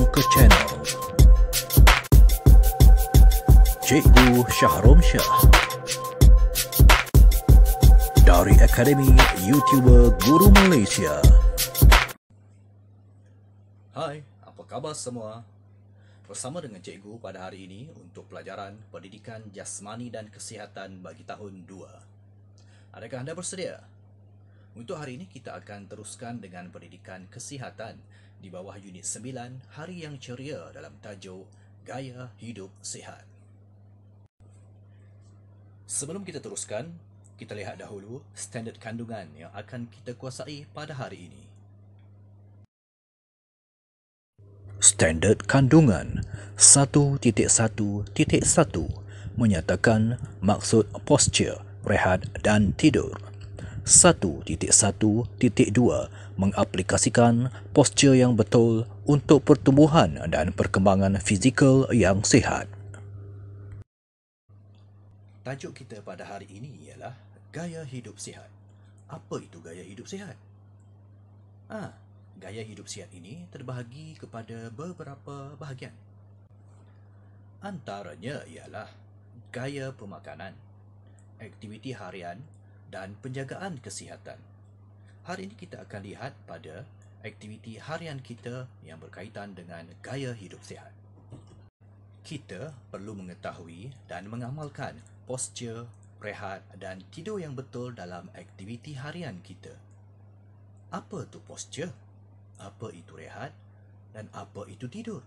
ke channel Cikgu Syahrom Syah dari Akademi YouTuber Guru Malaysia. Hai, apa khabar semua? Bersama dengan Cikgu pada hari ini untuk pelajaran Pendidikan Jasmani dan Kesihatan bagi tahun 2. Adakah anda bersedia? Untuk hari ini kita akan teruskan dengan Pendidikan Kesihatan di bawah unit 9 Hari yang Ceria dalam tajuk Gaya Hidup Sihat. Sebelum kita teruskan, kita lihat dahulu standard kandungan yang akan kita kuasai pada hari ini. Standard kandungan 1.1.1 menyatakan maksud postur, rehat dan tidur. 1.1.2 mengaplikasikan postur yang betul untuk pertumbuhan dan perkembangan fizikal yang sihat. Tajuk kita pada hari ini ialah gaya hidup sihat. Apa itu gaya hidup sihat? Gaya hidup sihat ini terbahagi kepada beberapa bahagian. Antaranya ialah gaya pemakanan, aktiviti harian dan penjagaan kesihatan. Hari ini kita akan lihat pada aktiviti harian kita yang berkaitan dengan gaya hidup sihat. Kita perlu mengetahui dan mengamalkan postur, rehat dan tidur yang betul dalam aktiviti harian kita. Apa itu postur? Apa itu rehat? Dan apa itu tidur?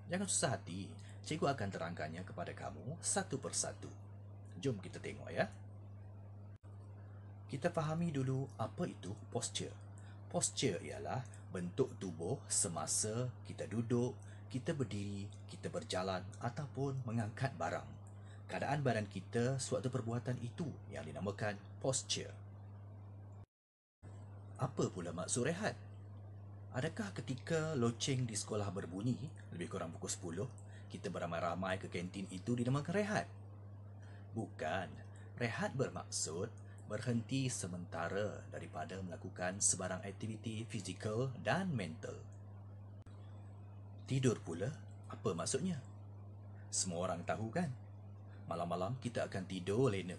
Jangan susah hati, cikgu akan terangkannya kepada kamu satu persatu. Jom kita tengok ya. Kita fahami dulu apa itu postur. Postur ialah bentuk tubuh semasa kita duduk, kita berdiri, kita berjalan ataupun mengangkat barang. Keadaan badan kita suatu perbuatan itu yang dinamakan postur. Apa pula maksud rehat? Adakah ketika loceng di sekolah berbunyi, lebih kurang pukul 10, kita beramai-ramai ke kantin itu dinamakan rehat? Bukan. Rehat bermaksud berhenti sementara daripada melakukan sebarang aktiviti fizikal dan mental. Tidur pula, apa maksudnya? Semua orang tahu kan? Malam-malam kita akan tidur lena.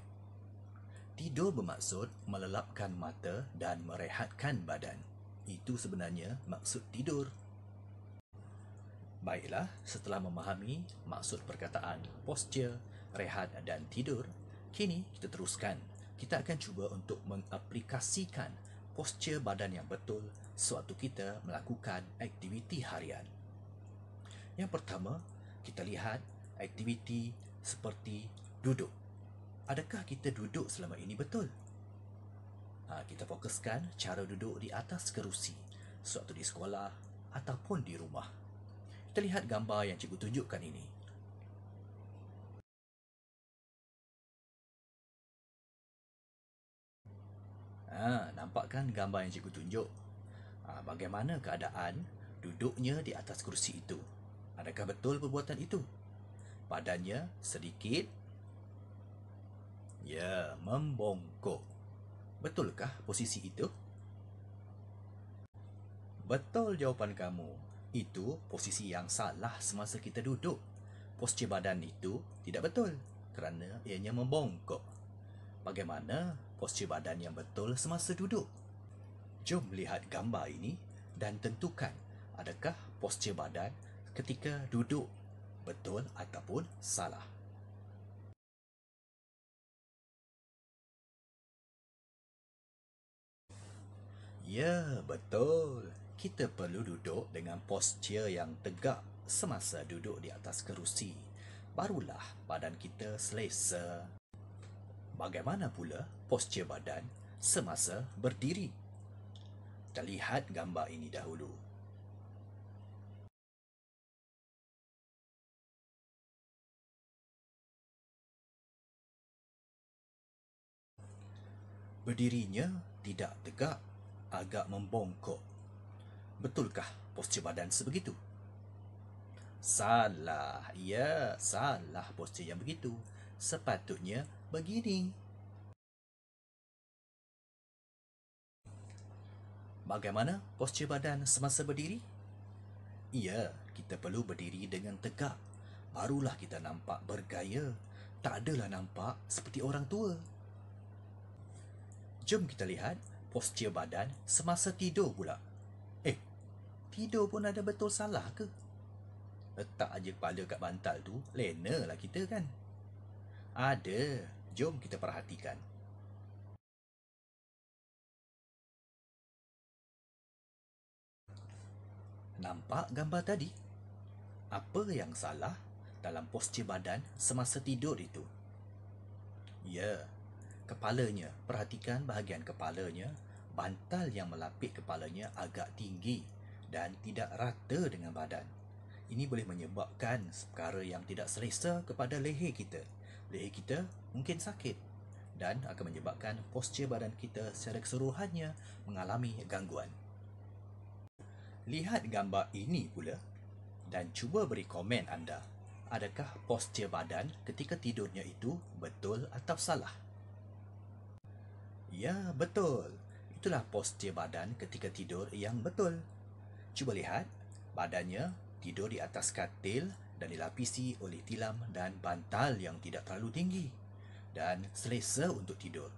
Tidur bermaksud melelapkan mata dan merehatkan badan. Itu sebenarnya maksud tidur. Baiklah, setelah memahami maksud perkataan postur, rehat dan tidur, kini kita teruskan. Kita akan cuba untuk mengaplikasikan postur badan yang betul sewaktu kita melakukan aktiviti harian. Yang pertama, kita lihat aktiviti seperti duduk. Adakah kita duduk selama ini betul? Kita fokuskan cara duduk di atas kerusi, sewaktu di sekolah ataupun di rumah. Kita lihat gambar yang cikgu tunjukkan ini. Nampak kan gambar yang cikgu tunjuk? Bagaimana keadaan duduknya di atas kerusi itu? Adakah betul perbuatan itu? Badannya sedikit, membongkok. Betulkah posisi itu? Betul jawapan kamu. Itu posisi yang salah semasa kita duduk. Postur badan itu tidak betul kerana ianya membongkok. Bagaimana postur badan yang betul semasa duduk? Jom lihat gambar ini dan tentukan adakah postur badan ketika duduk betul ataupun salah. Ya, betul. Kita perlu duduk dengan postur yang tegak semasa duduk di atas kerusi. Barulah badan kita selesa. Bagaimana pula postur badan semasa berdiri? Kita lihat gambar ini dahulu. Berdirinya tidak tegak, agak membongkok. Betulkah postur badan sebegitu? Salah. Ya, salah postur yang begitu. Sepatutnya begini. Bagaimana postur badan semasa berdiri? Ya, kita perlu berdiri dengan tegak. Barulah kita nampak bergaya. Tak adalah nampak seperti orang tua. Jom kita lihat postur badan semasa tidur pula. Eh, tidur pun ada betul salah ke? Letak aja kepala kat bantal tu, lena lah kita kan? Ada. Jom kita perhatikan. Nampak gambar tadi? Apa yang salah dalam postur badan semasa tidur itu? Ya, kepalanya. Perhatikan bahagian kepalanya. Bantal yang melapik kepalanya agak tinggi dan tidak rata dengan badan. Ini boleh menyebabkan perkara yang tidak selesa kepada leher kita. Leher kita mungkin sakit dan akan menyebabkan postur badan kita secara keseluruhannya mengalami gangguan. Lihat gambar ini pula dan cuba beri komen anda. Adakah postur badan ketika tidurnya itu betul atau salah? Ya, betul. Itulah postur badan ketika tidur yang betul. Cuba lihat, badannya tidur di atas katil dan dilapisi oleh tilam dan bantal yang tidak terlalu tinggi dan selesa untuk tidur.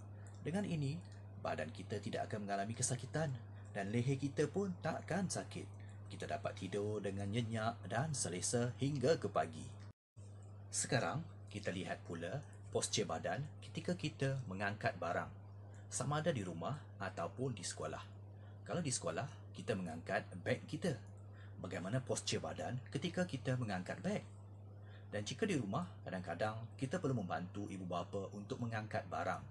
Dengan ini, badan kita tidak akan mengalami kesakitan dan leher kita pun takkan sakit. Kita dapat tidur dengan nyenyak dan selesa hingga ke pagi. Sekarang, kita lihat pula postur badan ketika kita mengangkat barang, sama ada di rumah ataupun di sekolah. Kalau di sekolah, kita mengangkat beg kita. Bagaimana postur badan ketika kita mengangkat beg? Dan jika di rumah, kadang-kadang kita perlu membantu ibu bapa untuk mengangkat barang.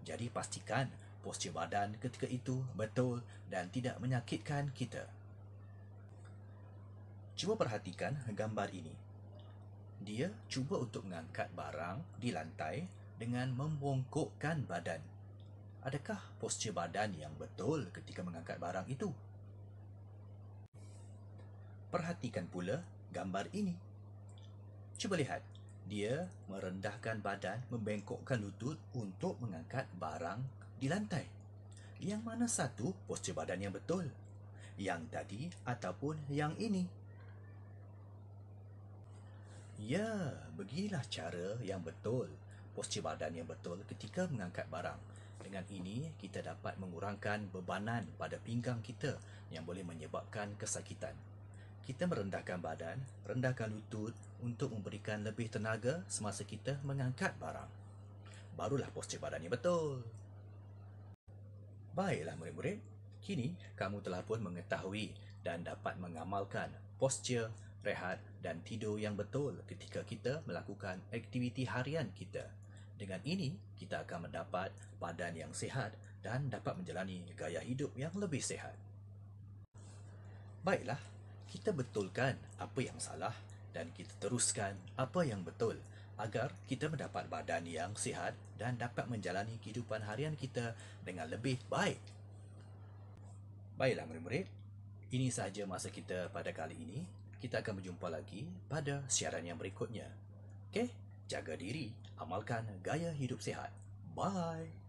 Jadi pastikan postur badan ketika itu betul dan tidak menyakitkan kita. Cuba perhatikan gambar ini. Dia cuba untuk mengangkat barang di lantai dengan membongkokkan badan. Adakah postur badan yang betul ketika mengangkat barang itu? Perhatikan pula gambar ini. Cuba lihat, dia merendahkan badan, membengkokkan lutut untuk mengangkat barang di lantai. Yang mana satu postur badan yang betul? Yang tadi ataupun yang ini? Ya, beginilah cara yang betul, postur badan yang betul ketika mengangkat barang. Dengan ini, kita dapat mengurangkan bebanan pada pinggang kita yang boleh menyebabkan kesakitan. Kita merendahkan badan, rendahkan lutut untuk memberikan lebih tenaga semasa kita mengangkat barang. Barulah postur badan yang betul. Baiklah murid-murid, kini kamu telah pun mengetahui dan dapat mengamalkan postur, rehat dan tidur yang betul ketika kita melakukan aktiviti harian kita. Dengan ini, kita akan mendapat badan yang sihat dan dapat menjalani gaya hidup yang lebih sihat. Baiklah, kita betulkan apa yang salah dan kita teruskan apa yang betul agar kita mendapat badan yang sihat dan dapat menjalani kehidupan harian kita dengan lebih baik. Baiklah murid-murid, ini sahaja masa kita pada kali ini. Kita akan berjumpa lagi pada siaran yang berikutnya. Okey, jaga diri, amalkan gaya hidup sihat. Bye.